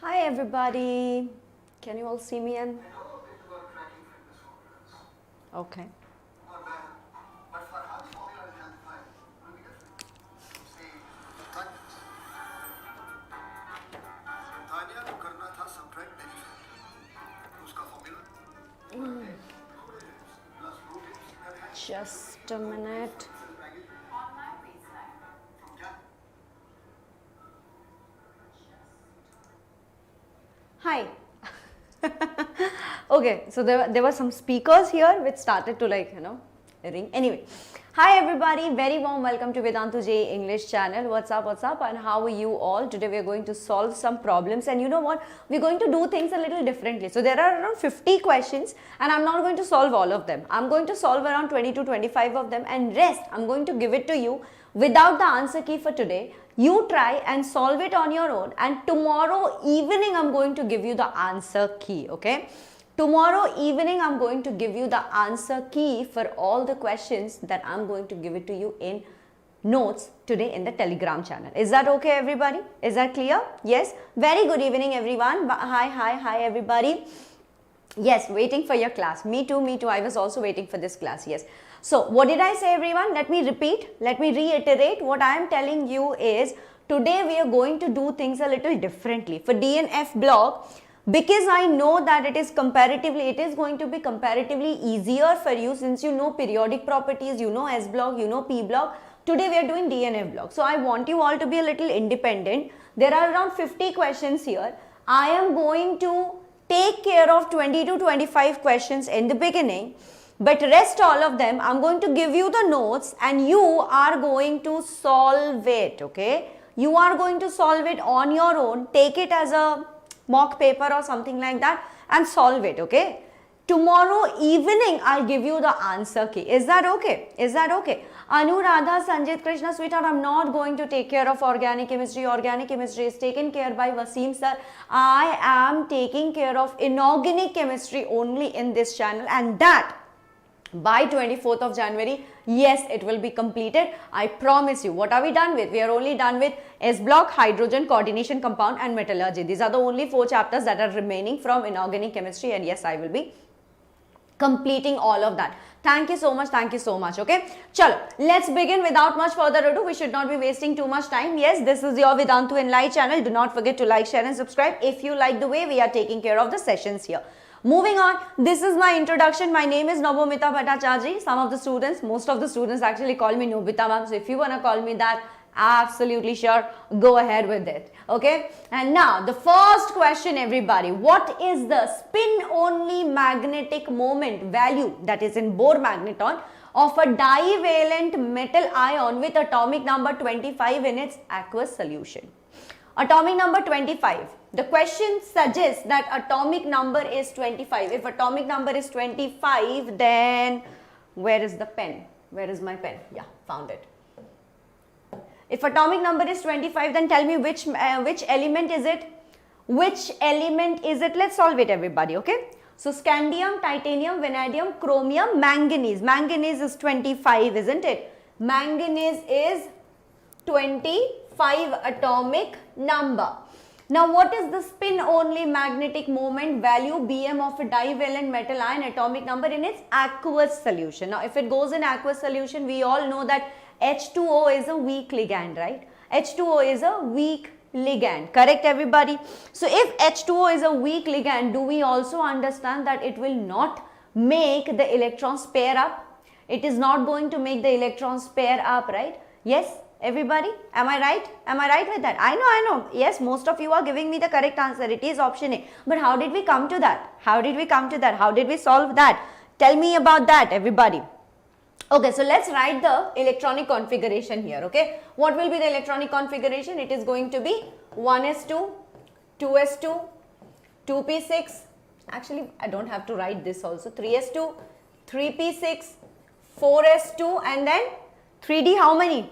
Hi everybody. Can you all see me and okay. Just a minute. Hi. Okay, so there were some speakers here which started to ring. Anyway, hi everybody, very warm welcome to Vedantu J English channel. What's up and how are you all? Today we are going to solve some problems, and you know what? We're going to do things a little differently. So there are around 50 questions and I'm not going to solve all of them. I'm going to solve around 20 to 25 of them, and rest I'm going to give it to you without the answer key for today. You try and solve it on your own, and tomorrow evening I'm going to give you the answer key, okay? Tomorrow evening I'm going to give you the answer key for all the questions that I'm going to give it to you in notes today in the Telegram channel. Is that okay everybody? Is that clear? Yes? Very good evening everyone. Hi everybody. Yes, waiting for your class. Me too. I was also waiting for this class. Yes. So, what did I say everyone? Let me repeat. Let me reiterate. What I am telling you is today we are going to do things a little differently. For DNF block, because I know that it is going to be comparatively easier for you since you know periodic properties, you know S block, you know P block. Today we are doing DNF block. So, I want you all to be a little independent. There are around 50 questions here. I am going to take care of 20 to 25 questions in the beginning, but rest all of them I'm going to give you the notes and you are going to solve it, okay? You are going to solve it on your own. Take it as a mock paper or something like that and solve it, okay? Tomorrow evening I'll give you the answer key. Is that okay? Is that okay? Anuradha, Sanjit, Krishna, sweetheart, I'm not going to take care of organic chemistry. Organic chemistry is taken care by Wasim sir. I am taking care of inorganic chemistry only in this channel, and that by 24th of January, yes, it will be completed. I promise you. What are we done with? We are only done with S block, hydrogen, coordination compound and metallurgy. These are the only 4 chapters that are remaining from inorganic chemistry, and yes, I will be completing all of that. Thank you so much, okay? Chalo, let's begin without much further ado. We should not be wasting too much time. Yes, this is your Vedantu Enlight channel. Do not forget to like, share and subscribe if you like the way we are taking care of the sessions here. Moving on, this is my introduction. My name is Nobomita Bhattacharjee. Some of the students, most of the students actually call me Nobita ma'am. So if you want to call me that, absolutely sure, go ahead with it, okay? And now the first question everybody, what is the spin only magnetic moment value, that is in Bohr magneton, of a divalent metal ion with atomic number 25 in its aqueous solution? Atomic number 25. The question suggests that atomic number is 25. If atomic number is 25, then where is the pen? Where is my pen? Yeah, found it. If atomic number is 25, then tell me which element is it? Which element is it? Let's solve it everybody, okay? So, scandium, titanium, vanadium, chromium, manganese. Manganese is 25, isn't it? Manganese is 25 atomic number. Now, what is the spin only magnetic moment value Bm of a divalent metal ion atomic number in its aqueous solution? Now, if it goes in aqueous solution, we all know that H2O is a weak ligand, right? H2O is a weak ligand, correct everybody? So, if H2O is a weak ligand, do we also understand that it will not make the electrons pair up? It is not going to make the electrons pair up, right? Yes, everybody? Am I right? Am I right with that? I know. Yes, most of you are giving me the correct answer. It is option A. But how did we come to that? How did we come to that? How did we solve that? Tell me about that, everybody. Okay, so let's write the electronic configuration here, okay? What will be the electronic configuration? It is going to be 1s2, 2s2, 2p6. Actually, I don't have to write this also. 3s2, 3p6, 4s2 and then 3d how many?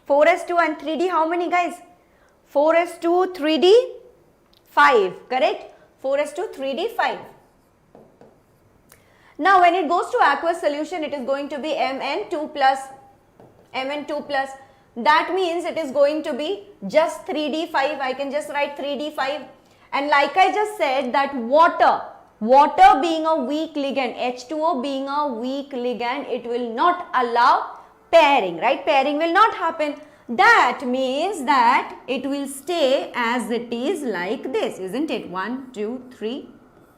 4s2 and 3d how many guys? 4s2, 3d, 5, correct? 4s2, 3d, 5. Now, when it goes to aqueous solution, it is going to be Mn2 plus, Mn2 plus. That means it is going to be just 3d5. I can just write 3d5. And like I just said that water being a weak ligand, H2O being a weak ligand, it will not allow pairing, right? Pairing will not happen. That means that it will stay as it is like this, isn't it? 1, 2, 3,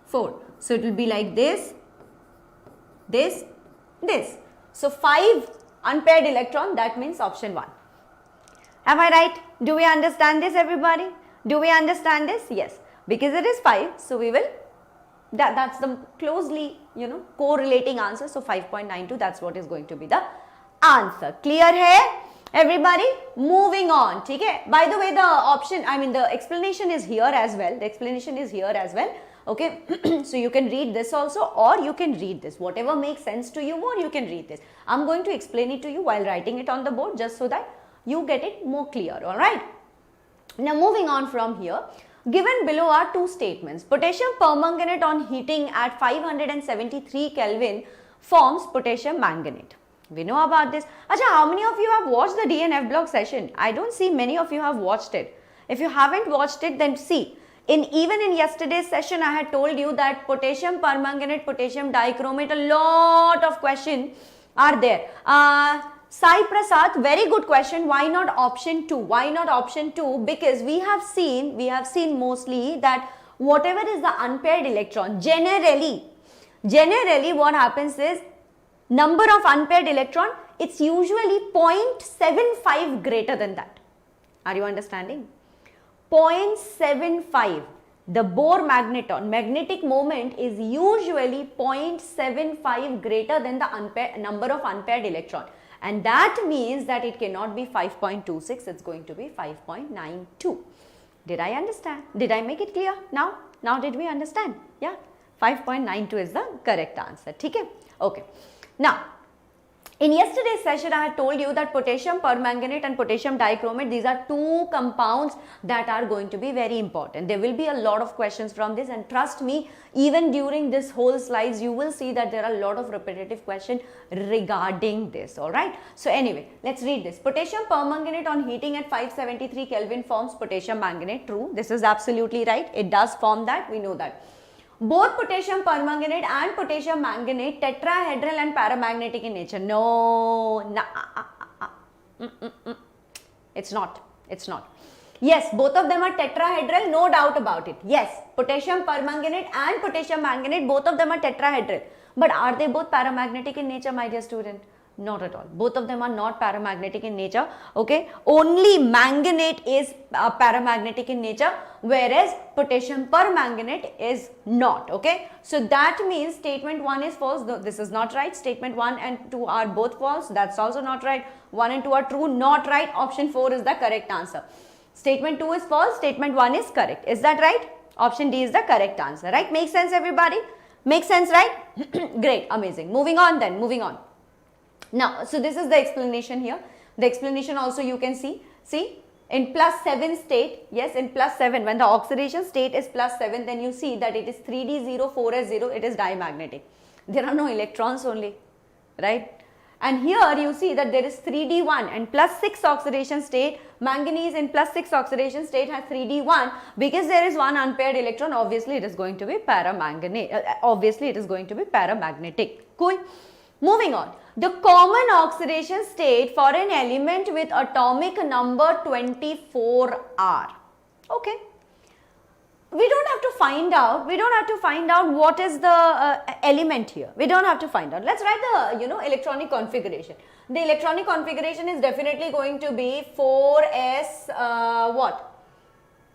4. So it will be like this, this. So 5 unpaired electron, that means option 1. Am I right? Do we understand this, everybody? Do we understand this? Yes. Because it is 5, so we will, that's the closely, correlating answer. So 5.92, that's what is going to be the answer. Clear hai? Everybody, moving on. Okay? By the way, the explanation is here as well. The explanation is here as well. Okay? So you can read this also, or you can read this. Whatever makes sense to you more, you can read this. I'm going to explain it to you while writing it on the board, just so that you get it more clear. Alright? Now moving on from here. Given below are two statements. Potassium permanganate on heating at 573 Kelvin forms potassium manganate. We know about this. Acha, how many of you have watched the DNF block session? I don't see many of you have watched it. If you haven't watched it, then see. Even in yesterday's session, I had told you that potassium permanganate, potassium dichromate, a lot of questions are there. Sai Prasad, very good question. Why not option 2? Why not option 2? Because we have seen mostly that whatever is the unpaired electron, generally what happens is number of unpaired electron, it's usually 0.75 greater than that. Are you understanding? 0.75. The Bohr magneton, magnetic moment is usually 0.75 greater than the number of unpaired electron. And that means that it cannot be 5.26, it's going to be 5.92. Did I understand? Did I make it clear? Now did we understand? Yeah, 5.92 is the correct answer. Okay. Now, in yesterday's session, I had told you that potassium permanganate and potassium dichromate, these are two compounds that are going to be very important. There will be a lot of questions from this, and trust me, even during this whole slides, you will see that there are a lot of repetitive questions regarding this, alright. So anyway, let's read this. Potassium permanganate on heating at 573 Kelvin forms potassium manganate. True, this is absolutely right. It does form that, we know that. Both potassium permanganate and potassium manganate tetrahedral and paramagnetic in nature. It's not. Yes, both of them are tetrahedral, no doubt about it. Yes, potassium permanganate and potassium manganate, both of them are tetrahedral. But are they both paramagnetic in nature, my dear student? Not at all. Both of them are not paramagnetic in nature. Okay. Only manganate is paramagnetic in nature, whereas potassium permanganate is not. Okay. So that means statement 1 is false. No, this is not right. Statement 1 and 2 are both false. That's also not right. 1 and 2 are true. Not right. Option 4 is the correct answer. Statement 2 is false. Statement 1 is correct. Is that right? Option D is the correct answer. Right? Makes sense, everybody? Makes sense, right? Great. Amazing. Moving on then. Moving on. Now, so this is the explanation here. The explanation also you can see. See, in +7 state, yes, in +7, when the oxidation state is +7, then you see that it is 3d0, 4s0, it is diamagnetic. There are no electrons only, right? And here you see that there is 3d1 and +6 oxidation state. Manganese in +6 oxidation state has 3d1. Because there is one unpaired electron, obviously it is going to be paramagnetic. Obviously it is going to be paramagnetic. Cool. Moving on. The common oxidation state for an element with atomic number 24R. Okay. We don't have to find out what is the element here. We don't have to find out. Let's write the electronic configuration. The electronic configuration is definitely going to be 4s what?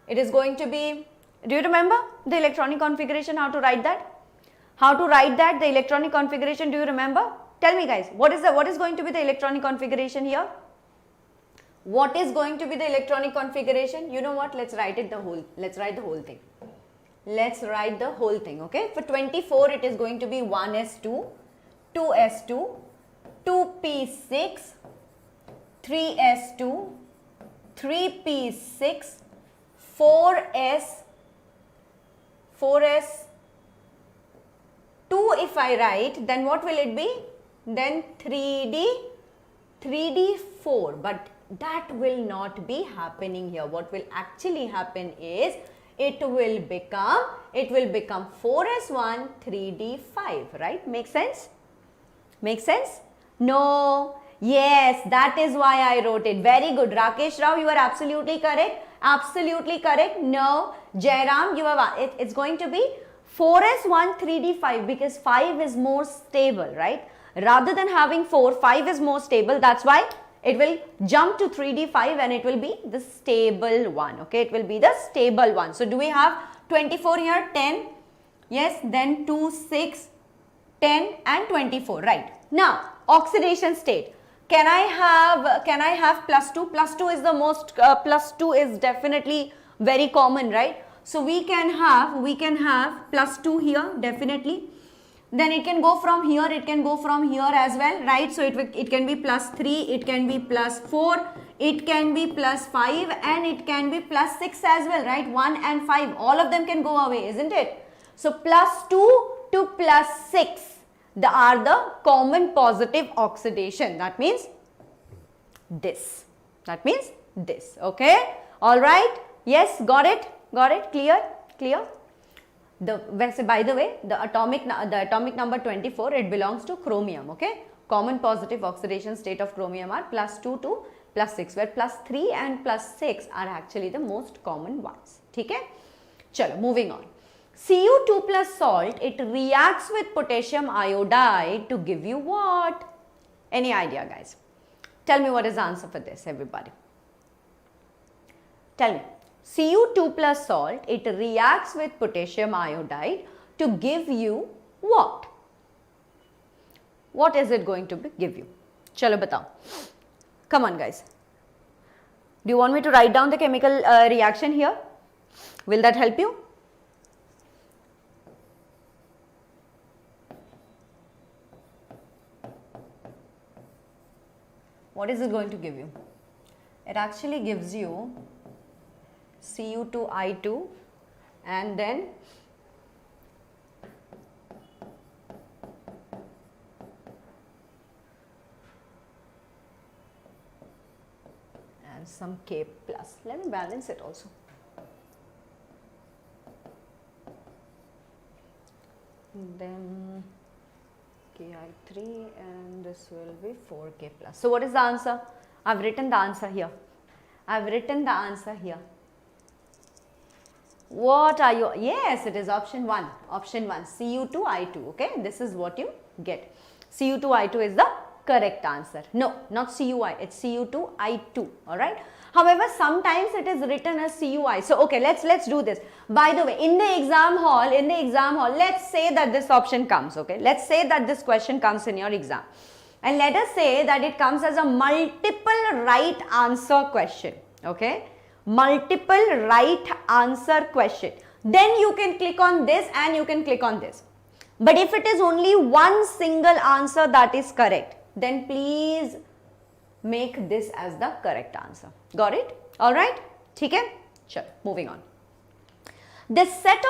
It is going to be, do you remember the electronic configuration, how to write that? How to write that, the electronic configuration, do you remember? Tell me guys, what is going to be the electronic configuration here? What is going to be the electronic configuration? You know what? Let's write the whole thing. Let's write the whole thing, okay? For 24, it is going to be 1s2, 2s2, 2p6, 3s2, 3p6, 4s2 if I write, then what will it be? Then 3d4, but that will not be happening here. What will actually happen is, it will become 4s1 3d5, right? Make sense? Make sense? No. Yes, that is why I wrote it. Very good. Rakesh Rao, you are absolutely correct. Absolutely correct. No. Jairam, you have, it's going to be 4s1 3d5 because 5 is more stable, right? Rather than having 4, 5 is more stable. That's why it will jump to 3d5 and it will be the stable one. Okay, it will be the stable one. So do we have 24 here? 10. Yes, then 2, 6, 10 and 24, right? Now, oxidation state. Can I have plus 2? Plus 2 is the most, plus 2 is definitely very common, right? So we can have plus 2 here, definitely. Then it can go from here, it can go from here as well, right? So it can be plus 3, it can be plus 4, it can be plus 5 and it can be plus 6 as well, right? 1 and 5, all of them can go away, isn't it? So plus 2 to plus 6, they are the common positive oxidation. That means this. That means this, okay? Alright, yes, got it, clear, clear. By the way, the atomic number 24, it belongs to chromium, okay? Common positive oxidation state of chromium are plus 2 to plus 6, where plus 3 and plus 6 are actually the most common ones. Okay? Chalo, moving on. Cu2 plus salt, it reacts with potassium iodide to give you what? Any idea, guys? Tell me what is the answer for this, everybody. Tell me. Cu2 plus salt, it reacts with potassium iodide to give you what? What is it going to give you? Chalo batao. Come on, guys. Do you want me to write down the chemical reaction here? Will that help you? What is it going to give you? It actually gives you Cu2I2 and then and some K plus. Let me balance it also. Then Ki3 and this will be 4K plus. So what is the answer? I've written the answer here. What are you? Yes, it is option 1. Option 1, Cu2I2. Okay, this is what you get. Cu2I2 is the correct answer. No, not CUI, it's Cu2I2. Alright. However, sometimes it is written as CUI. So, okay, let's do this. By the way, in the exam hall, let's say that this option comes. Okay, let's say that this question comes in your exam. And let us say that it comes as a multiple right answer question. Okay, multiple right answer question. Then you can click on this and you can click on this. But if it is only one single answer that is correct, then please make this as the correct answer. Got it? Alright? Okay? Sure. Moving on. This set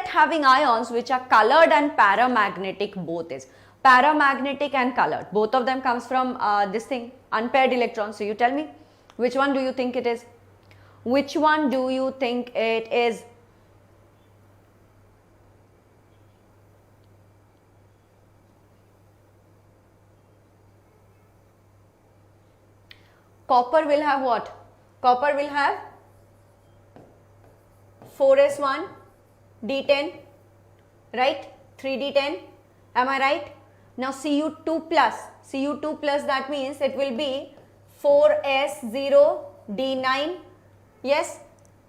having ions which are colored and paramagnetic both is. Paramagnetic and colored. Both of them comes from this thing, unpaired electrons. So you tell me, which one do you think it is? Which one do you think it is? Copper will have what? Copper will have 4s1 d10, right? 3d10, am I right? Now Cu2 plus, that means it will be 4s0 d9, yes,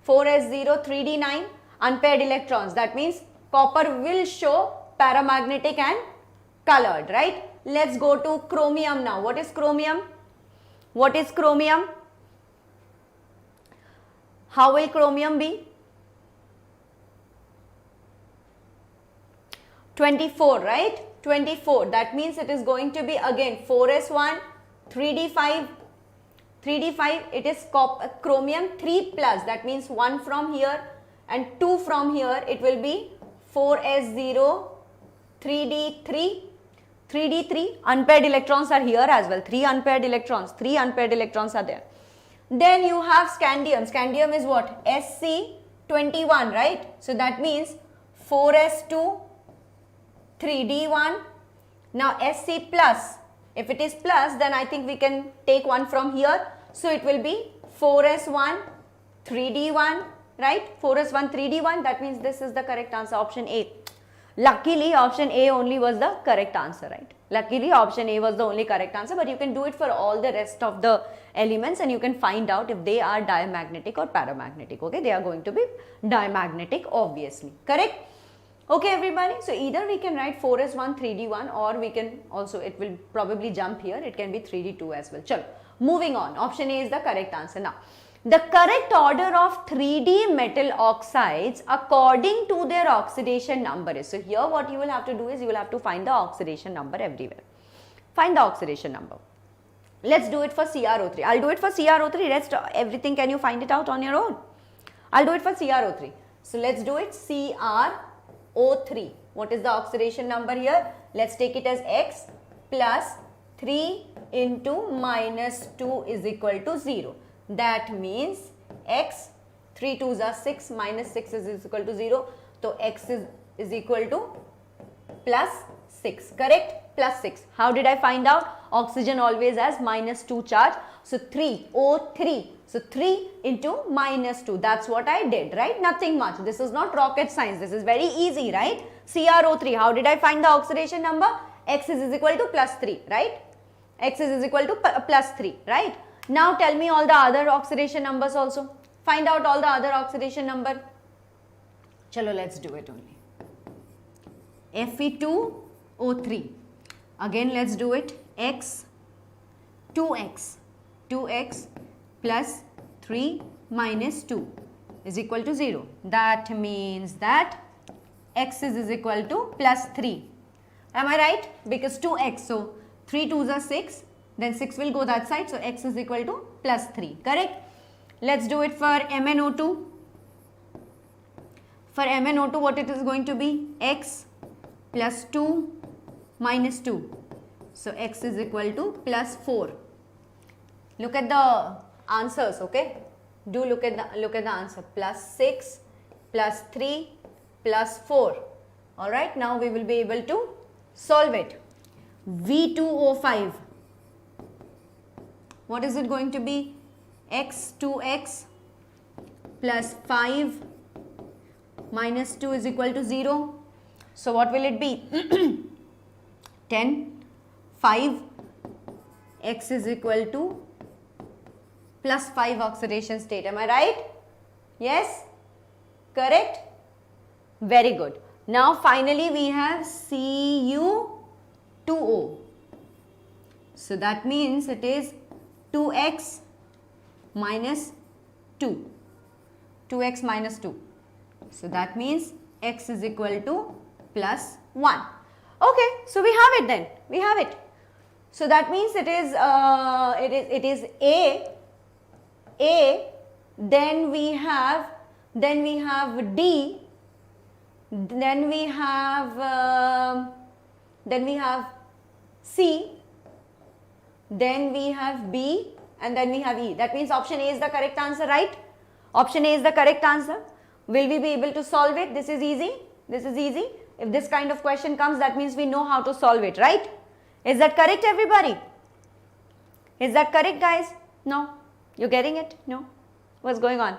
4s0 3d9, unpaired electrons. That means copper will show paramagnetic and colored, right? Let's go to chromium now. What is chromium? What is chromium? How will chromium be? 24, right? 24. That means it is going to be again 4s1, 3d5. 3d5, it is chromium 3 plus. That means 1 from here and 2 from here. It will be 4s0, 3d3. 3d3, unpaired electrons are here as well. 3 unpaired electrons are there. Then you have scandium. Scandium is what? Sc 21, right? So that means 4s2 3d1. Now Sc plus, if it is plus, then I think we can take one from here. So it will be 4s1 3d1, right? 4s1 3d1, that means this is the correct answer, option A. Luckily option A only was the correct answer, right? Luckily option A was the only correct answer, but you can do it for all the rest of the elements and you can find out if they are diamagnetic or paramagnetic. Okay, they are going to be diamagnetic obviously, correct? Okay everybody, so either we can write 4s1 3d1 or we can also, it will probably jump here, it can be 3d2 as well. Chalo, moving on, option A is the correct answer. Now, the correct order of 3D metal oxides according to their oxidation number is, so here what you will have to do is you will have to find the oxidation number everywhere. Find the oxidation number. Let's do it for CrO3. I'll do it for CrO3, rest everything can you find it out on your own. I'll do it for CrO3. So let's do it CrO3. What is the oxidation number here? Let's take it as X plus 3 into minus 2 is equal to 0. That means X, 3 2s are 6, minus 6 is equal to 0. So X is equal to plus 6, correct? Plus 6. How did I find out? Oxygen always has minus 2 charge. So 3, O3. So 3 into minus 2. That's what I did, right? Nothing much. This is not rocket science. This is very easy, right? CrO3. How did I find the oxidation number? X is equal to plus 3, right? X is equal to plus 3, right? Now tell me all the other oxidation numbers also. Find out all the other oxidation number. Chalo, let's do it only. Fe2O3. Again, let's do it. X, 2x plus 3 minus 2 is equal to 0. That means that X is equal to plus 3. Am I right? Because 2x, so 3 2s are 6. Then 6 will go that side, so X is equal to plus 3, correct? Let's do it for MnO2. For MnO2, what it is going to be? X plus 2 minus 2. So X is equal to plus 4. Look at the answers, okay? Do look at the answer. Plus 6, plus 3, plus 4. Alright, now we will be able to solve it. V2O5. What is it going to be? X 2x plus 5 minus 2 is equal to 0. So what will it be? 10, 5, X is equal to plus 5 oxidation state. Am I right? Yes? Correct? Very good. Now finally we have Cu2O. So that means it is 2x minus 2. 2x minus 2. So that means X is equal to plus 1. Okay, so we have it then. We have it. So that means it is A, then we have D, then we have C, then we have B, and then we have E. That means option A is the correct answer, right? Option A is the correct answer. Will we be able to solve it? This is easy. This is easy. If this kind of question comes, that means we know how to solve it, right? Is that correct, everybody? Is that correct, guys? No? You're getting it? No? What's going on?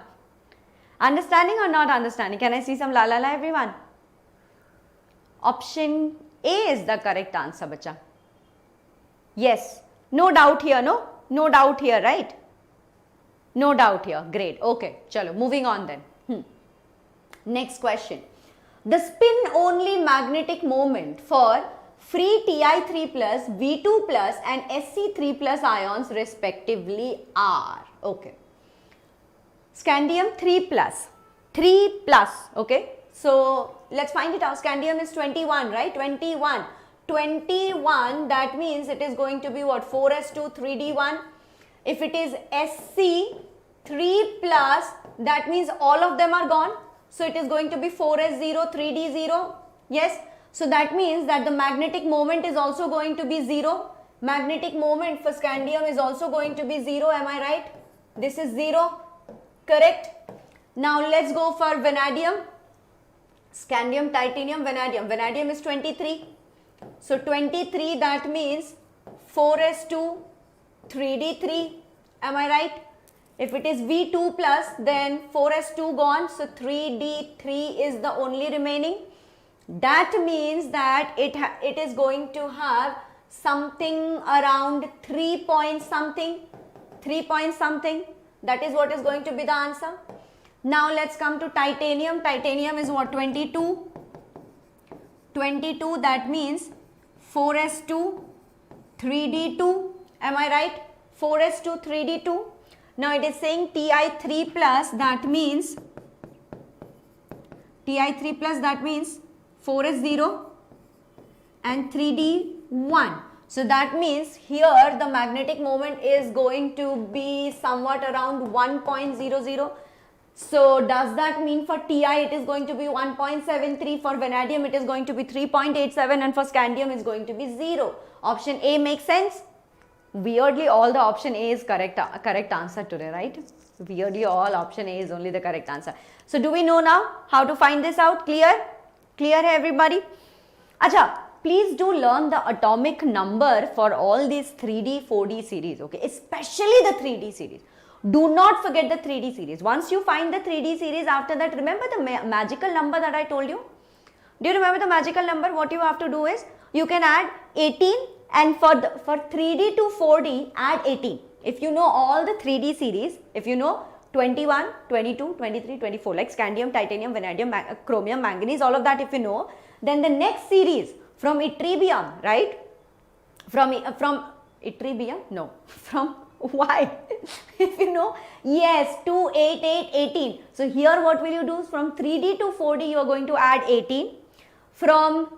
Understanding or not understanding? Can I see some la la la, everyone? Option A is the correct answer, bacha. Yes. No doubt here, no? No doubt here, right? No doubt here. Great. Okay. Chalo. Moving on then. Next question. The spin-only magnetic moment for free Ti3 plus, V2 plus and Sc3 plus ions respectively are. Okay. Scandium 3 plus. 3 plus. Okay. So, let's find it out. Scandium is 21, right? 21. 21, that means it is going to be what? 4s2 3d1. If it is Sc3 plus, that means all of them are gone. So it is going to be 4s0 3d0. Yes. So that means that the magnetic moment is also going to be 0. Magnetic moment for scandium is also going to be 0. Am I right? This is 0. Correct. Now let's go for vanadium, scandium, titanium, vanadium. Vanadium is 23. So 23, that means 4s2, 3d3. Am I right? If it is V2 plus, then 4s2 gone. So 3d3 is the only remaining. That means that it is going to have something around 3 point something. That is what is going to be the answer. Now let's come to titanium. Titanium is what? 22. 22, that means 4s2, 3d2. Am I right? 4s2, 3d2. Now it is saying Ti3 plus, that means Ti3 plus, that means 4s0 and 3d1. So that means here the magnetic moment is going to be somewhat around 1.00. So does that mean for Ti it is going to be 1.73, for vanadium it is going to be 3.87, and for scandium is going to be 0. Option A makes sense? Weirdly, all the option A is correct answer today, right? Weirdly, all option A is only the correct answer. So do we know now how to find this out? Clear? Clear everybody? Acha, please do learn the atomic number for all these 3D, 4D series, okay? Especially the 3D series. Do not forget the 3D series. Once you find the 3D series, after that, remember the magical number that I told you? Do you remember the magical number? What you have to do is, you can add 18, and for 3D to 4D, add 18. If you know all the 3D series, if you know 21, 22, 23, 24, like scandium, titanium, vanadium, chromium, manganese, all of that if you know, then the next series from ytterbium, right? From ytterbium? No. From why? If you know, yes, 2, 8, 8, 18. So here what will you do? From 3D to 4D, you are going to add 18. From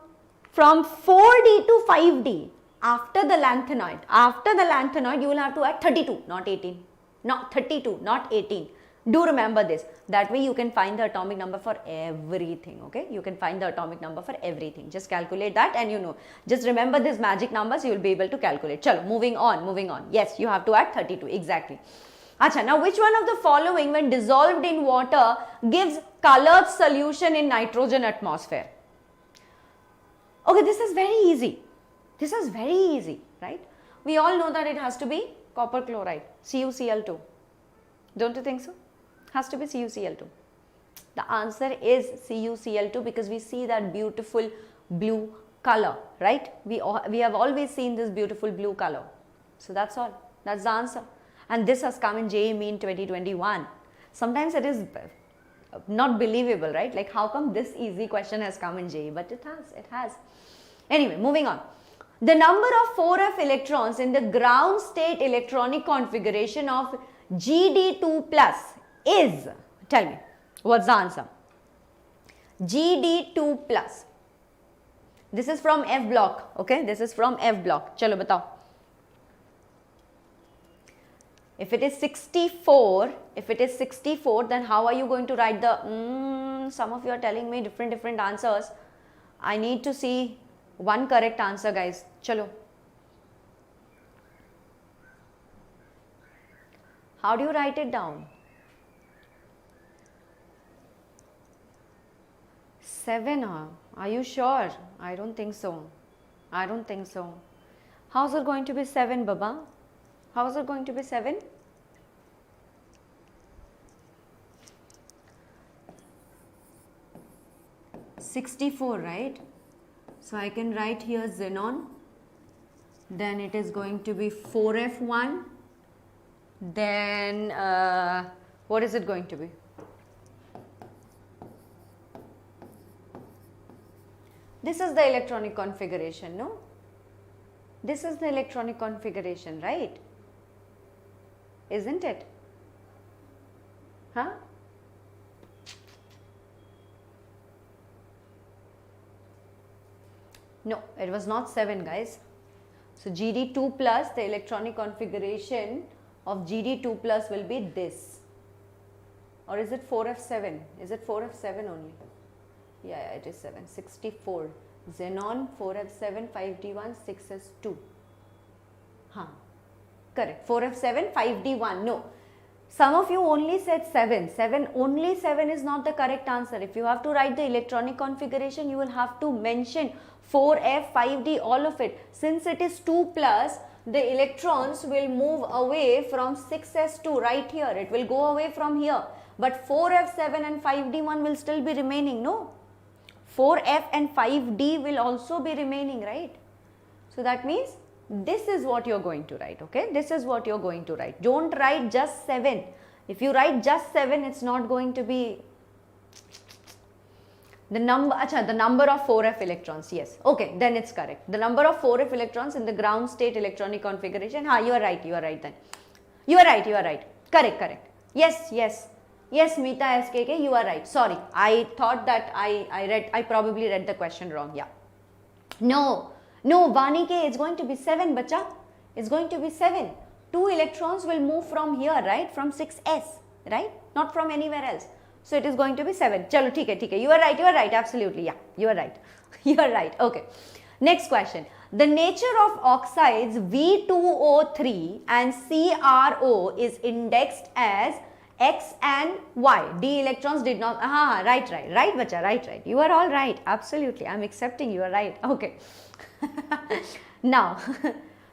4D to 5D, after the lanthanoid, you will have to add 32, not 18. Not 32, not 18. Do remember this. That way you can find the atomic number for everything, okay? You can find the atomic number for everything. Just calculate that and you know. Just remember these magic numbers, you will be able to calculate. Chalo, moving on. Yes, you have to add 32, exactly. Acha, now which one of the following when dissolved in water gives colored solution in nitrogen atmosphere? Okay, this is very easy. This is very easy, right? We all know that it has to be copper chloride, CuCl2. Don't you think so? Has to be CuCl2. The answer is CuCl2 because we see that beautiful blue color, right? We have always seen this beautiful blue color. So that's all. That's the answer. And this has come in JEE Mean 2021. Sometimes it is not believable, right? Like how come this easy question has come in JEE? But it has. Anyway, moving on. The number of 4f electrons in the ground state electronic configuration of GD2 plus is, tell me, what's the answer? GD2 plus. This is from F block, okay? This is from F block. Chalo, batao. If it is 64, then how are you going to write the, some of you are telling me different answers. I need to see one correct answer, guys. Chalo. How do you write it down? 7, huh? Are you sure? I don't think so. How's it going to be 7, Baba? How is it going to be 7? $64, right? So I can write here xenon. Then it is going to be 4F1. Then what is it going to be? This is the electronic configuration, no? This is the electronic configuration, right? Isn't it? Huh? No, it was not 7, guys. So GD2 plus, the electronic configuration of GD2 plus will be this. Or is it 4F7? Is it 4F7 only? Yeah, it is 7. 64. Xenon 4F7 5D1 6S2. Huh. Correct. 4F7 5D1. No. Some of you only said 7. Only 7 is not the correct answer. If you have to write the electronic configuration, you will have to mention 4f, 5d, all of it. Since it is 2 plus, the electrons will move away from 6s2 right here. It will go away from here. But 4f7 and 5d1 will still be remaining, no? 4f and 5d will also be remaining, right? So that means this is what you're going to write, okay? This is what you're going to write. Don't write just 7. If you write just 7, it's not going to be the number, the number of 4f electrons, yes. Okay, then it's correct. The number of 4f electrons in the ground state electronic configuration. Ha, you are right then. You are right. Correct. Yes, Meeta SKK, you are right. Sorry, I thought that I probably read the question wrong, yeah. No, Vani K, it's going to be 7, bacha. It's going to be 7. 2 electrons will move from here, right? From 6s, right? Not from anywhere else. So it is going to be 7. Chalo, theek hai. You are right, absolutely, yeah. You are right. You are right, okay. Next question. The nature of oxides V2O3 and CRO is indexed as X and Y. D electrons did not, right, bacha, right. You are all right, absolutely. I'm accepting you are right, okay. Now,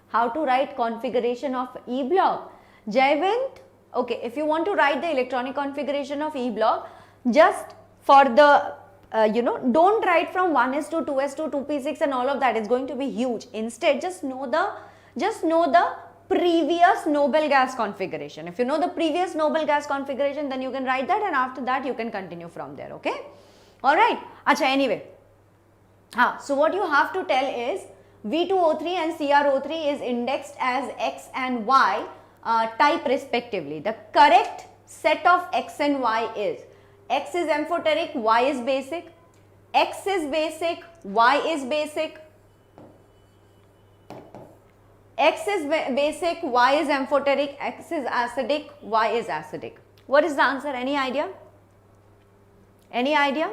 how to write configuration of E block? Jayavint, okay, if you want to write the electronic configuration of E block, just for the, don't write from 1s2, 2s2, 2p6 and all of that. It's going to be huge. Instead, just know the previous noble gas configuration. If you know the previous noble gas configuration, then you can write that, and after that you can continue from there, okay? Alright, anyway. So what you have to tell is V2O3 and CrO3 is indexed as X and Y type respectively. The correct set of X and Y is X is amphoteric, Y is basic, X is basic, Y is basic, X is basic, Y is amphoteric, X is acidic, Y is acidic. What is the answer? Any idea? Any idea?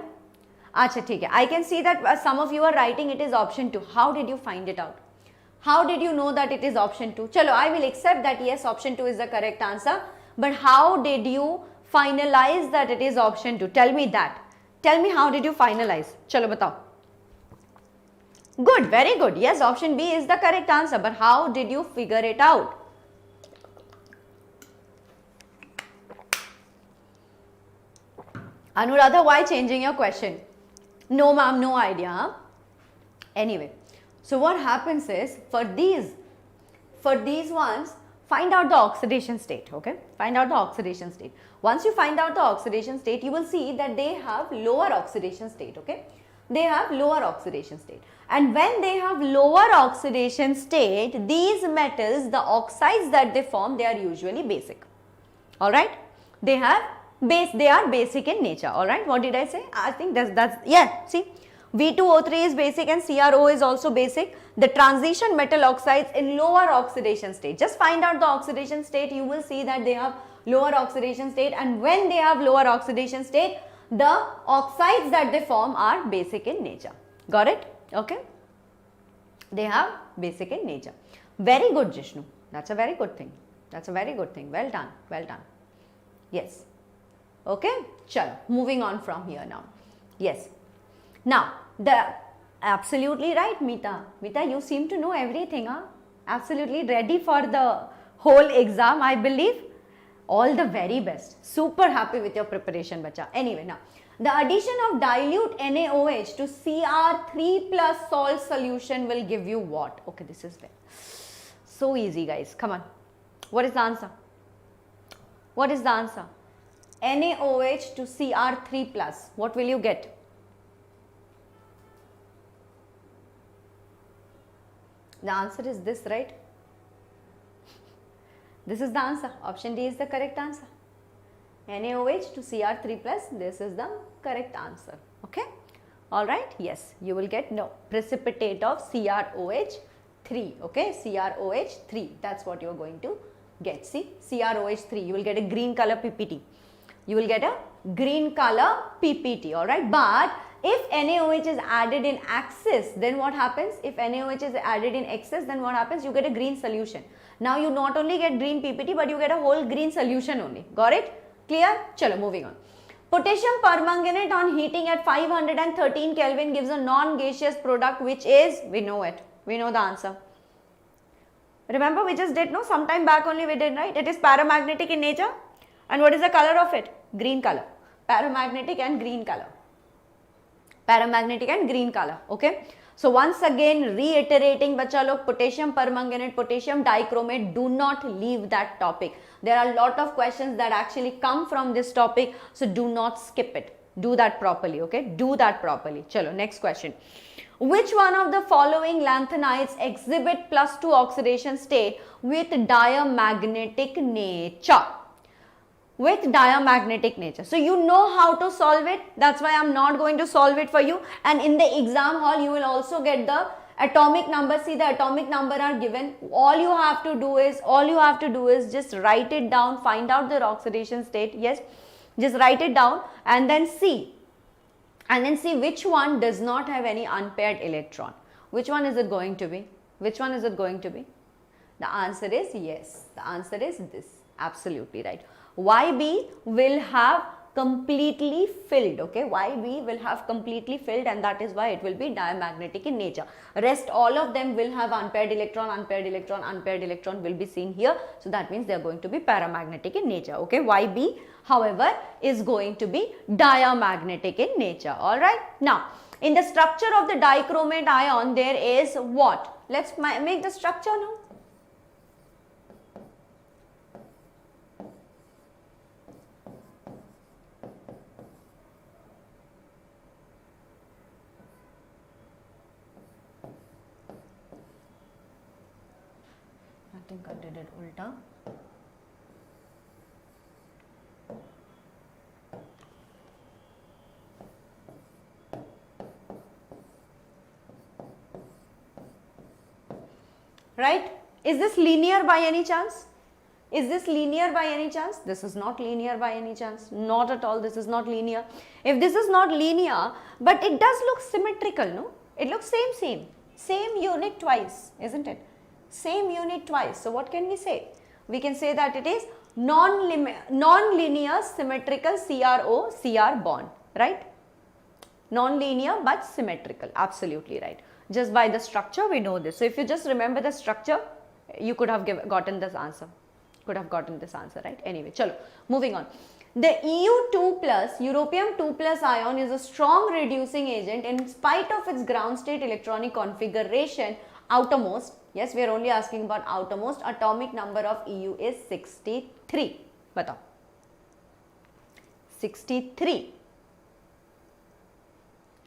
Acha, theek hai. I can see that some of you are writing it is option 2. How did you find it out? How did you know that it is option 2? Chalo, I will accept that yes, option 2 is the correct answer. But how did you finalize that it is option 2? Tell me that. Tell me how did you finalize? Chalo, batao. Good, very good. Yes, option B is the correct answer. But how did you figure it out? Anuradha, why changing your question? No, ma'am, no idea. Huh? Anyway, so what happens is for these ones, find out the oxidation state, okay? Find out the oxidation state. Once you find out the oxidation state, you will see that they have lower oxidation state, okay? They have lower oxidation state. And when they have lower oxidation state, these metals, the oxides that they form, they are usually basic. Alright? They are basic in nature. Alright? What did I say? I think that's yeah, see. V2O3 is basic and CrO is also basic. The transition metal oxides in lower oxidation state. Just find out the oxidation state, you will see that they have lower oxidation state, and when they have lower oxidation state, the oxides that they form are basic in nature. Got it? Okay? They have basic in nature. Very good, Jishnu. That's a very good thing. That's a very good thing. Well done. Well done. Yes. Okay? Chalo. Moving on from here now. Yes. Now, absolutely right, Meeta. Meeta, you seem to know everything, huh? Absolutely ready for the whole exam, I believe. All the very best. Super happy with your preparation, bacha. Anyway, now, the addition of dilute NaOH to Cr3 plus salt solution will give you what? Okay, this is so easy, guys. Come on. What is the answer? What is the answer? NaOH to Cr3 plus. What will you get? The answer is this, right? This is the answer. Option D is the correct answer. NaOH to Cr3 plus, this is the correct answer. Okay? Alright? Yes, you will get no. Precipitate of CrOH3. Okay? CrOH3. That's what you are going to get. See? CrOH3. You will get a green color PPT. You will get a green color PPT. Alright? But if NaOH is added in excess, then what happens? If NaOH is added in excess, then what happens? You get a green solution. Now you not only get green PPT, but you get a whole green solution only. Got it? Clear? Chalo, moving on. Potassium permanganate on heating at 513 Kelvin gives a non-gaseous product which is, we know it. We know the answer. Remember we just did, no? Sometime back only we did, right? It is paramagnetic in nature. And what is the color of it? Green color. Paramagnetic and green color. Paramagnetic and green color. Okay. So once again reiterating bacha log, potassium permanganate, potassium dichromate, do not leave that topic. There are a lot of questions that actually come from this topic, so do not skip it. Do that properly, okay? Do that properly. Chalo, next question. Which one of the following lanthanides exhibit +2 oxidation state with diamagnetic nature? With diamagnetic nature. So you know how to solve it. That's why I'm not going to solve it for you. And in the exam hall, you will also get the atomic number. See, the atomic number are given. All you have to do is just write it down, find out the oxidation state. Yes, just write it down and then see. And then see which one does not have any unpaired electron. Which one is it going to be? Which one is it going to be? The answer is yes. The answer is this. Absolutely right. YB will have completely filled, okay? YB will have completely filled, and that is why it will be diamagnetic in nature. Rest all of them will have unpaired electron, unpaired electron, unpaired electron will be seen here. So that means they are going to be paramagnetic in nature, okay? YB, however, is going to be diamagnetic in nature, alright? Now, in the structure of the dichromate ion, there is what? Let's make the structure now. I think I did it ulta. Right? Is this linear by any chance? Is this linear by any chance? This is not linear by any chance. Not at all. This is not linear. If this is not linear, but it does look symmetrical, no? It looks same unit twice, isn't it? Same unit twice. So what can we say? We can say that it is non-linear symmetrical CR bond, right? Non-linear but symmetrical, absolutely right. Just by the structure we know this. So if you just remember the structure, you could have gotten this answer. Right? Anyway, chalo, moving on. The EU2+, europium-2+ ion is a strong reducing agent in spite of its ground state electronic configuration. Outermost, yes, we are only asking about outermost. Atomic number of EU is 63. Batao. 63.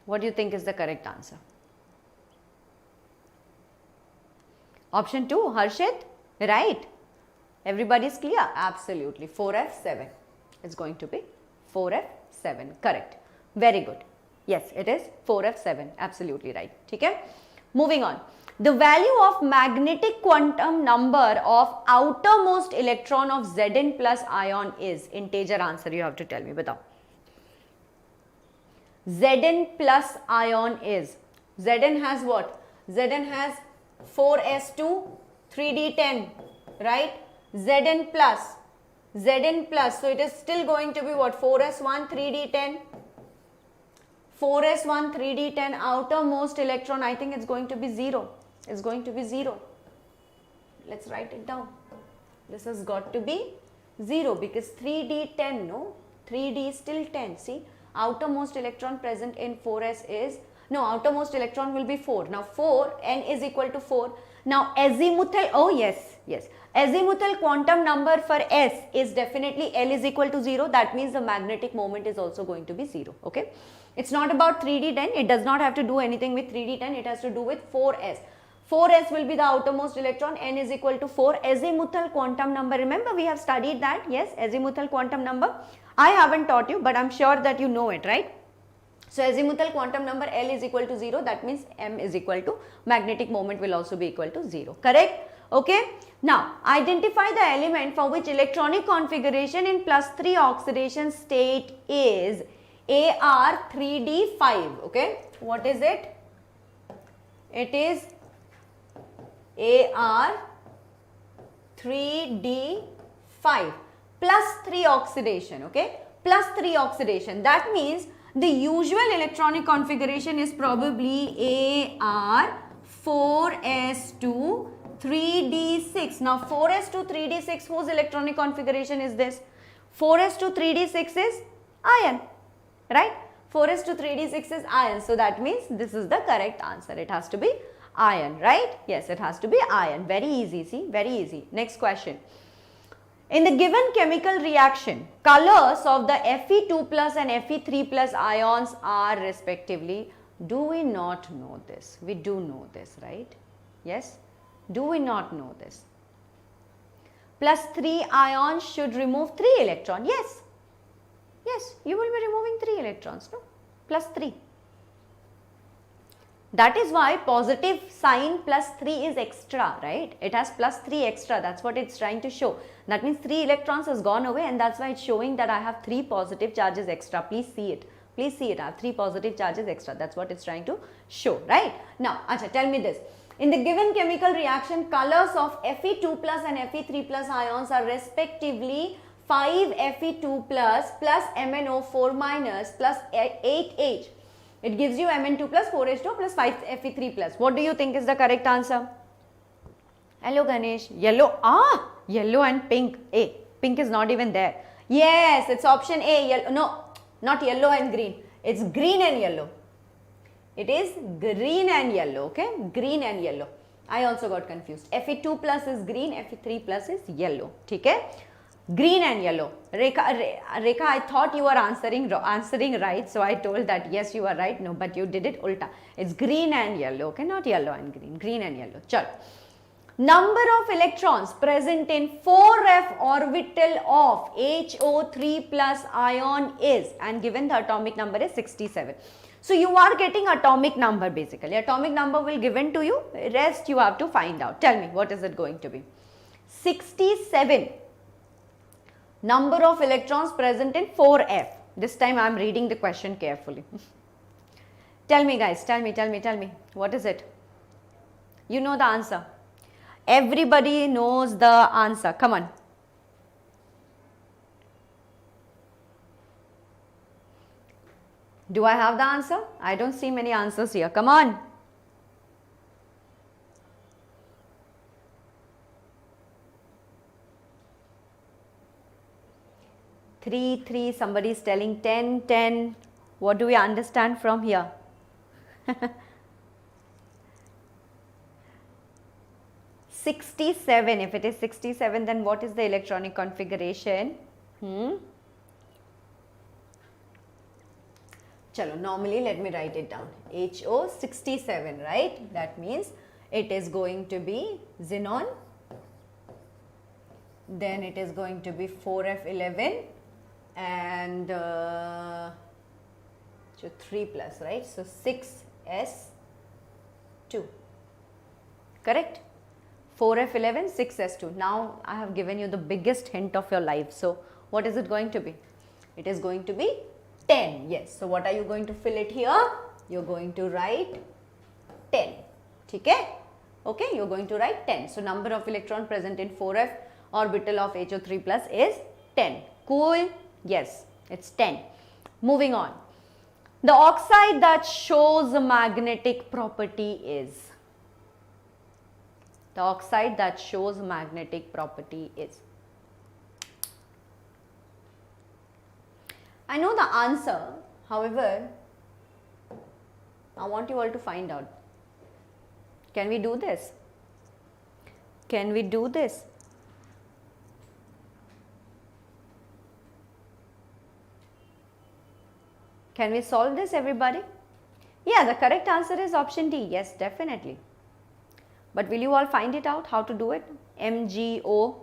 What do you think is the correct answer? Option 2, Harshit, right? Everybody is clear? Absolutely. 4F7. It's going to be 4F7. Correct. Very good. Yes, it is 4F7. Absolutely right. Okay? Moving on. The value of magnetic quantum number of outermost electron of Zn plus ion is, integer answer you have to tell me. Batao. Zn plus ion is, Zn has what? Zn has 4s2 3d10, right? Zn plus, so it is still going to be what? 4s1 3d10, 4s1 3d10, outermost electron, I think it's going to be 0. It's going to be 0. Let's write it down. This has got to be 0 because 3d10, no? 3d is still 10. See, outermost electron present in 4s is, no, outermost electron will be 4. Now 4, n is equal to 4. Now azimuthal, oh yes, azimuthal quantum number for S is definitely L is equal to 0. That means the magnetic moment is also going to be 0. Okay. It's not about 3d10. It does not have to do anything with 3d10. It has to do with 4s. 4s will be the outermost electron. N is equal to 4. Azimuthal quantum number. Remember we have studied that. Yes, azimuthal quantum number. I haven't taught you, but I'm sure that you know it, right? So azimuthal quantum number L is equal to 0. That means M is equal to, magnetic moment will also be equal to 0. Correct? Okay. Now, identify the element for which electronic configuration in +3 oxidation state is Ar3d5. Okay, what is it? It is Ar3d5 plus 3 oxidation. Okay, plus 3 oxidation. That means the usual electronic configuration is probably Ar4s2 3d6. Now 4s2 3d6, whose electronic configuration is this? 4s2 3d6 is iron, right? 4s2 3d6 is iron. So that means this is the correct answer. It has to be iron, right? Yes, it has to be iron. Very easy, see, very easy. Next question. In the given chemical reaction, colors of the Fe2 plus and Fe3 plus ions are respectively. Do we not know this? We do know this, right? Yes? Do we not know this? Plus 3 ions should remove 3 electrons. Yes. Yes, you will be removing 3 electrons, no? Plus 3. That is why positive sign plus 3 is extra, right? It has plus 3 extra. That's what it's trying to show. That means 3 electrons has gone away, and that's why it's showing that I have 3 positive charges extra. Please see it. Please see it. I have 3 positive charges extra. That's what it's trying to show, right? Now, Acha, tell me this. In the given chemical reaction, colors of Fe2 plus and Fe3 plus ions are respectively 5 Fe2 plus MnO4 minus plus 8H. It gives you Mn2 plus 4H2 plus 5 Fe3 plus. What do you think is the correct answer? Hello Ganesh. Yellow. Yellow and pink. A. Pink is not even there. Yes, it's option A. Yellow. No, not yellow and green. It's green and yellow. It is green and yellow. Okay, green and yellow. I also got confused. Fe2 plus is green. Fe3 plus is yellow. Okay. Green and yellow. Rekha, I thought you were answering right, so I told that yes, you are right. No, but you did it ulta. It's green and yellow, okay, not yellow and green. Green and yellow. Chal. Number of electrons present in 4f orbital of HO3 plus ion is, and given the atomic number is 67. So you are getting atomic number basically. Atomic number will given to you. Rest you have to find out. Tell me, what is it going to be? 67. Number of electrons present in 4f. This time I am reading the question carefully. Tell me guys, tell me. What is it? You know the answer. Everybody knows the answer. Come on. Do I have the answer? I don't see many answers here. Come on. Three, somebody is telling 10. What do we understand from here? 67. If it is 67, then what is the electronic configuration? Chalo, normally let me write it down. HO67, right? That means it is going to be xenon. Then it is going to be 4F11 and 3 plus, right? So 6S2. Correct? 4F11, 6S2. Now I have given you the biggest hint of your life. So what is it going to be? It is going to be 10. Yes. So what are you going to fill it here? You're going to write 10. Okay? Okay, you're going to write 10. So number of electron present in 4F orbital of HO3 plus is 10. Cool? Yes, it's 10. Moving on. The oxide that shows a magnetic property is. The oxide that shows magnetic property is. I know the answer, however, I want you all to find out. Can we do this? Can we do this? Can we solve this, everybody? Yeah, the correct answer is option D. Yes, definitely. But will you all find it out how to do it? MgO. You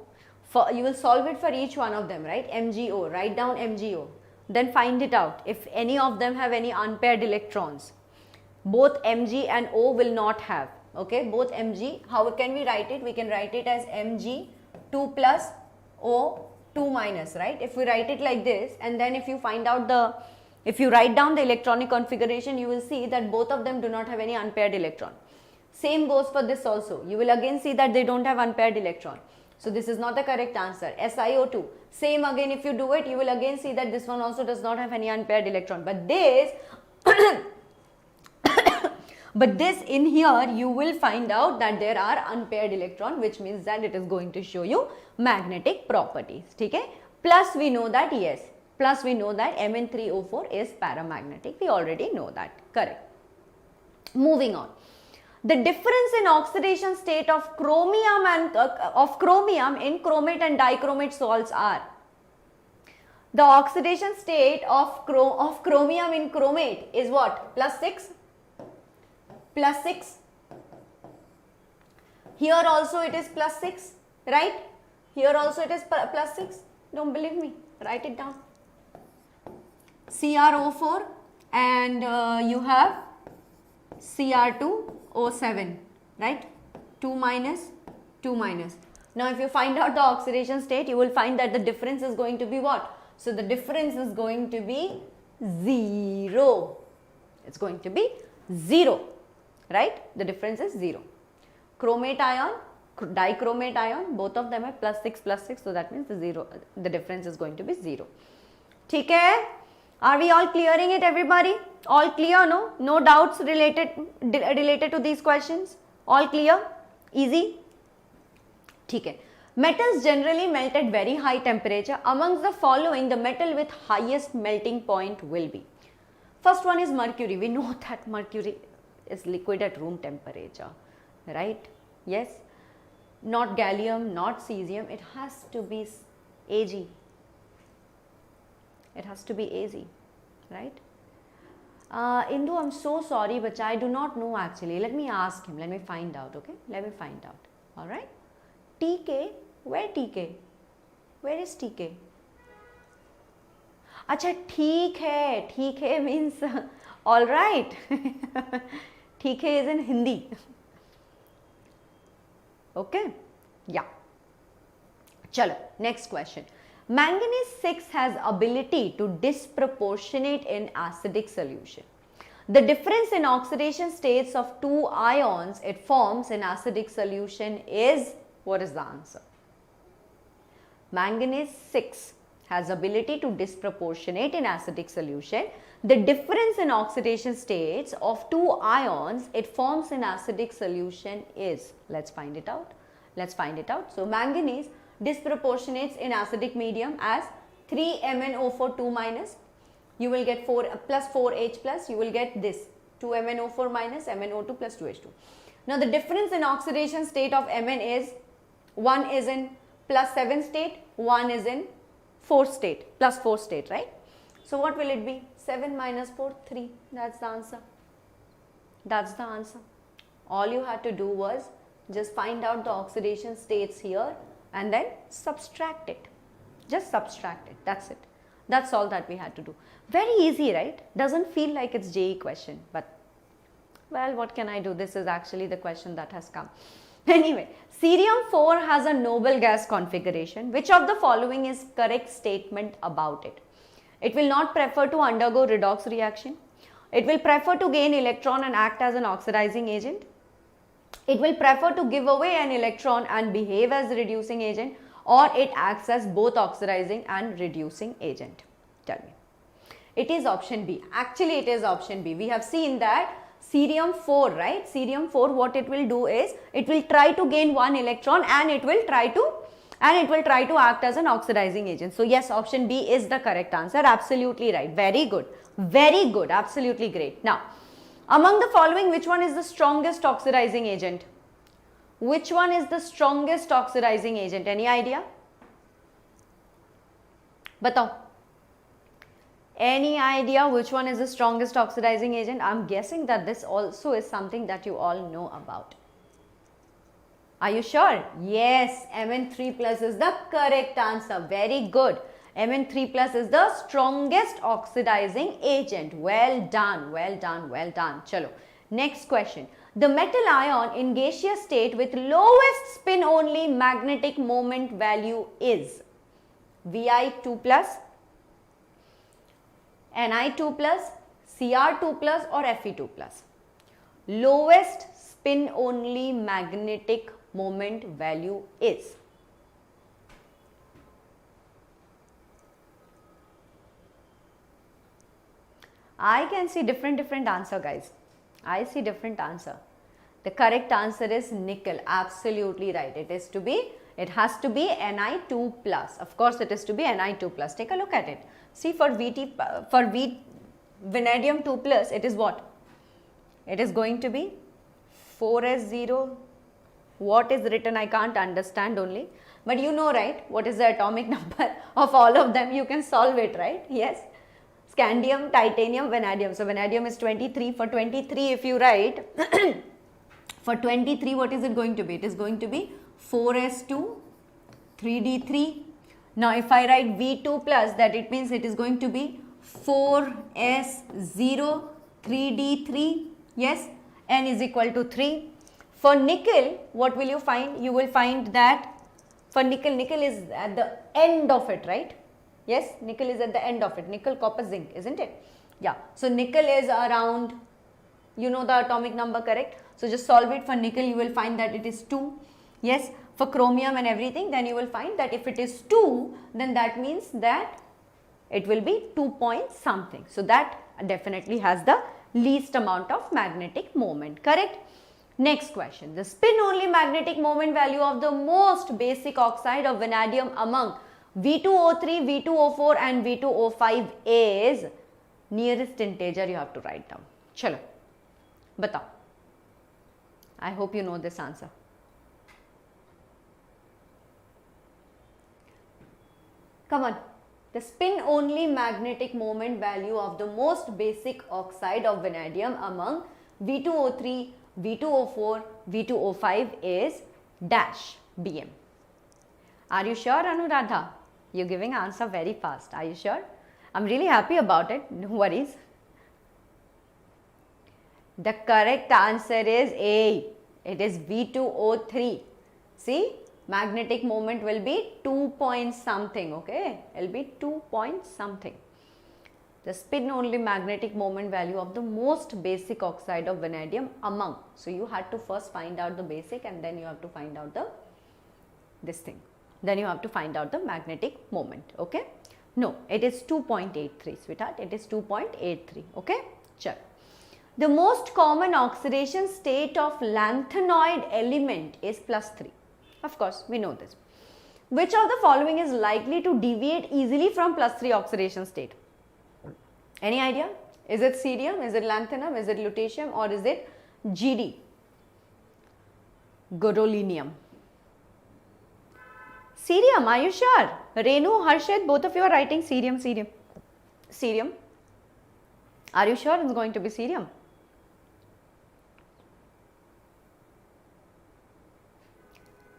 will solve it for each one of them, right? MgO. Write down MgO. Then find it out if any of them have any unpaired electrons. Both Mg and O will not have. Okay, both Mg. How can we write it? We can write it as Mg 2 plus O 2 minus, right? If we write it like this, and then if you find out the If you write down the electronic configuration, you will see that both of them do not have any unpaired electron. Same goes for this also. You will again see that they don't have unpaired electron. So this is not the correct answer. SiO2. Same again, if you do it, you will again see that this one also does not have any unpaired electron. But this, but this in here, you will find out that there are unpaired electron, which means that it is going to show you magnetic properties. Okay? Plus we know that, yes, plus we know that Mn3O4 is paramagnetic. We already know that. Correct. Moving on. The difference in oxidation state of chromium and in chromate and dichromate salts are. The oxidation state of chromium in chromate is what? +6. +6. Here also it is +6, right? Here also it is +6. Don't believe me? Write it down. CrO4 and you have Cr2O7, right? 2 minus, 2 minus. Now if you find out the oxidation state, you will find that the difference is going to be what? So the difference is going to be 0. It's going to be 0, right? The difference is 0. Chromate ion, dichromate ion, both of them are +6, +6. So that means the difference is going to be 0. Okay? Are we all clearing it, everybody? All clear, no? No doubts related to these questions? All clear? Easy? Okay. Metals generally melt at very high temperature. Amongst the following, the metal with highest melting point will be. First one is mercury. We know that mercury is liquid at room temperature, right? Yes. Not gallium, not cesium. It has to be Ag. It has to be Az, right? Indu, I'm so sorry, but I do not know actually. Let me ask him. Let me find out, okay? Let me find out. All right? TK, where TK? Where is TK? Acha, theek hai means all right. Theek hai is in Hindi. Okay? Yeah. Chalo, next question. Manganese 6 has ability to disproportionate in acidic solution. The difference in oxidation states of two ions it forms in acidic solution is, what is the answer? Manganese 6 has ability to disproportionate in acidic solution. The difference in oxidation states of two ions it forms in acidic solution is, let's find it out. Let's find it out. So manganese disproportionates in acidic medium as 3MnO4 2 minus. You will get 4 plus 4H plus. You will get this 2MnO4 minus MnO2 plus 2H2. Now the difference in oxidation state of Mn is, one is in +7 state, one is in 4 state, +4 state, right? So what will it be? 7 minus 4, 3. That's the answer. That's the answer. All you had to do was just find out the oxidation states here and then subtract it. Just subtract it. That's it. That's all that we had to do. Very easy, right? Doesn't feel like it's JEE question, but well, what can I do? This is actually the question that has come. Anyway, cerium-4 has a noble gas configuration. Which of the following is correct statement about it? It will not prefer to undergo redox reaction. It will prefer to gain electron and act as an oxidizing agent. It will prefer to give away an electron and behave as a reducing agent, or it acts as both oxidizing and reducing agent. Tell me. It is option B. Actually, it is option B. We have seen that cerium-4, right? Cerium-4, what it will do is, it will try to gain one electron and it will try to act as an oxidizing agent. So yes, option B is the correct answer. Absolutely right. Very good. Very good. Absolutely great. Now, among the following, which one is the strongest oxidizing agent? Which one is the strongest oxidizing agent? Any idea? Batao. Any idea which one is the strongest oxidizing agent? I'm guessing that this also is something that you all know about. Are you sure? Yes, Mn3 plus is the correct answer. Very good. Mn3 plus is the strongest oxidizing agent. Well done, well done, well done. Chalo. Next question. The metal ion in gaseous state with lowest spin only magnetic moment value is Vi2 plus, Ni2 plus, Cr2 plus or Fe2 plus? Lowest spin only magnetic moment value is? I can see different answer, guys. I see different answer. The correct answer is nickel. Absolutely right. It has to be Ni2 plus. Of course, it is to be Ni2 plus. Take a look at it. See, for vanadium 2 plus, it is what? It is going to be 4s0. What is written? I can't understand only. But you know, right? What is the atomic number of all of them? You can solve it, right? Yes. Scandium, titanium, vanadium. So, vanadium is 23. For 23, if you write, for 23, what is it going to be? It is going to be 4s2, 3d3. Now, if I write V2 plus, that it means it is going to be 4s0, 3d3. Yes, N is equal to 3. For nickel, what will you find? You will find that for nickel is at the end of it, right? Yes, nickel is at the end of it. Nickel, copper, zinc, isn't it? Yeah. So, nickel is around, you know the atomic number, correct? So, just solve it for nickel, you will find that it is 2. Yes, for chromium and everything, then you will find that if it is 2, then that means that it will be 2 point something. So, that definitely has the least amount of magnetic moment, correct? Next question. The spin only magnetic moment value of the most basic oxide of vanadium among V2O3, V2O4 and V2O5 is, nearest integer you have to write down. Chalo, batao. I hope you know this answer. Come on. The spin only magnetic moment value of the most basic oxide of vanadium among V2O3, V2O4, V2O5 is dash Bm. Are you sure, Anuradha? You're giving answer very fast. Are you sure? I'm really happy about it. No worries. The correct answer is A. It is V2O3. See, magnetic moment will be 2 point something, okay? It will be 2 point something. The spin only magnetic moment value of the most basic oxide of vanadium among. So, you had to first find out the basic and then you have to find out this thing. Then you have to find out the magnetic moment, okay? No, it is 2.83, sweetheart. It is 2.83, okay? Check. The most common oxidation state of lanthanoid element is +3. Of course, we know this. Which of the following is likely to deviate easily from +3 oxidation state? Any idea? Is it cerium, is it lanthanum, is it lutetium or is it GD? Gadolinium. Cerium, are you sure? Renu, Harshit, both of you are writing cerium. Cerium. Are you sure it's going to be cerium?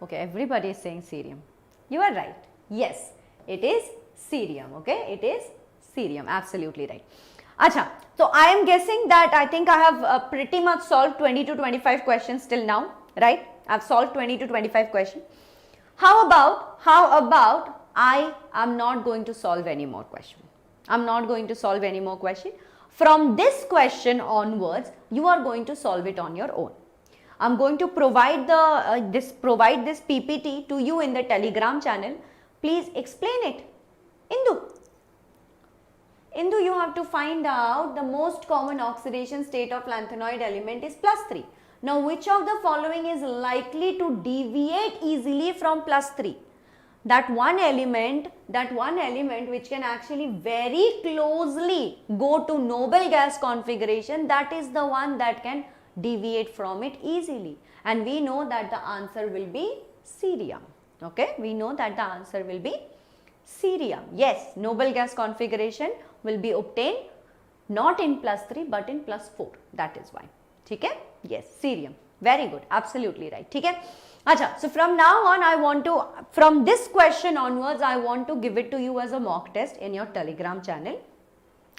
Okay, everybody is saying cerium. You are right. Yes, it is cerium. Okay, it is cerium. Absolutely right. Acha, so I am guessing that I think I have pretty much solved 20 to 25 questions till now, right? I have solved 20 to 25 questions. How about I am not going to solve any more question. I am not going to solve any more question. From this question onwards, you are going to solve it on your own. I am going to provide this PPT to you in the Telegram channel. Please explain it. Indu, you have to find out the most common oxidation state of lanthanoid element is +3. Now, which of the following is likely to deviate easily from +3? That one element which can actually very closely go to noble gas configuration, that is the one that can deviate from it easily. And we know that the answer will be cerium. Okay, we know that the answer will be cerium. Yes, noble gas configuration will be obtained not in +3 but in +4. That is why. Okay? Yes, cerium. Very good. Absolutely right. Okay? Acha, so from now on, from this question onwards, I want to give it to you as a mock test in your Telegram channel.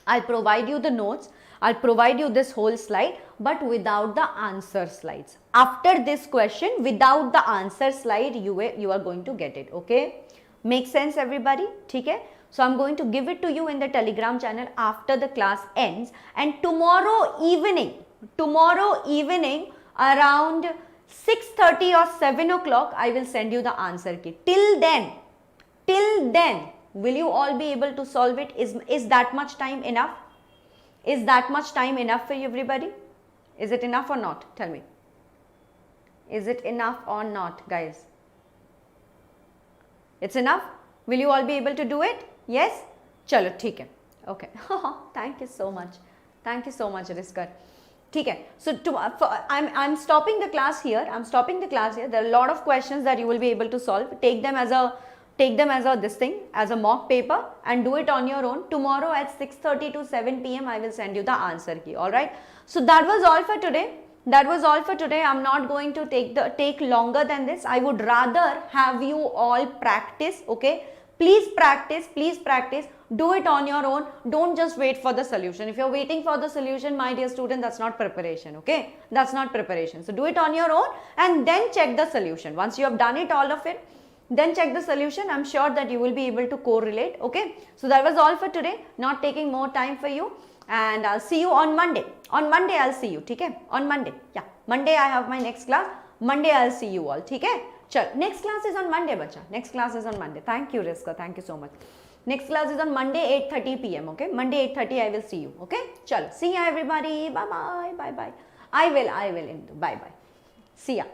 I'll provide you the notes. I'll provide you this whole slide, but without the answer slides. After this question, without the answer slide, you are going to get it. Okay? Make sense, everybody? Okay? So I'm going to give it to you in the Telegram channel after the class ends, and tomorrow evening around 6:30 or 7 o'clock I will send you the answer key. Till then, will you all be able to solve it? Is that much time enough? Is that much time enough for you, everybody? Is it enough or not? Tell me. Is it enough or not, guys? It's enough? Will you all be able to do it? Yes? Chalo, theek hai. Okay. Thank you so much. Thank you so much, Riskar. ठीक है. So I'm stopping the class here. There are a lot of questions that you will be able to solve. Take them as a as a mock paper and do it on your own. Tomorrow at 6:30 to 7 p.m. I will send you the answer key. All right. So that was all for today. I'm not going to take longer than this. I would rather have you all practice. Okay. Please practice. Do it on your own. Don't just wait for the solution. If you're waiting for the solution, my dear student, that's not preparation. Okay. That's not preparation. So do it on your own and then check the solution. Once you have done it, all of it, then check the solution. I'm sure that you will be able to correlate. Okay. So that was all for today. Not taking more time for you. And I'll see you on Monday. On Monday, I'll see you. Okay? On Monday. Yeah. Monday, I have my next class. Monday, I'll see you all. Okay? Chal. Next class is on Monday, bacha. Next class is on Monday. Thank you, Rizka. Thank you so much. Next class is on Monday, 8:30 p.m. Okay? Monday, 8:30, I will see you. Okay? Chal. See ya, everybody. Bye-bye. Bye-bye. I will. Bye-bye. See ya.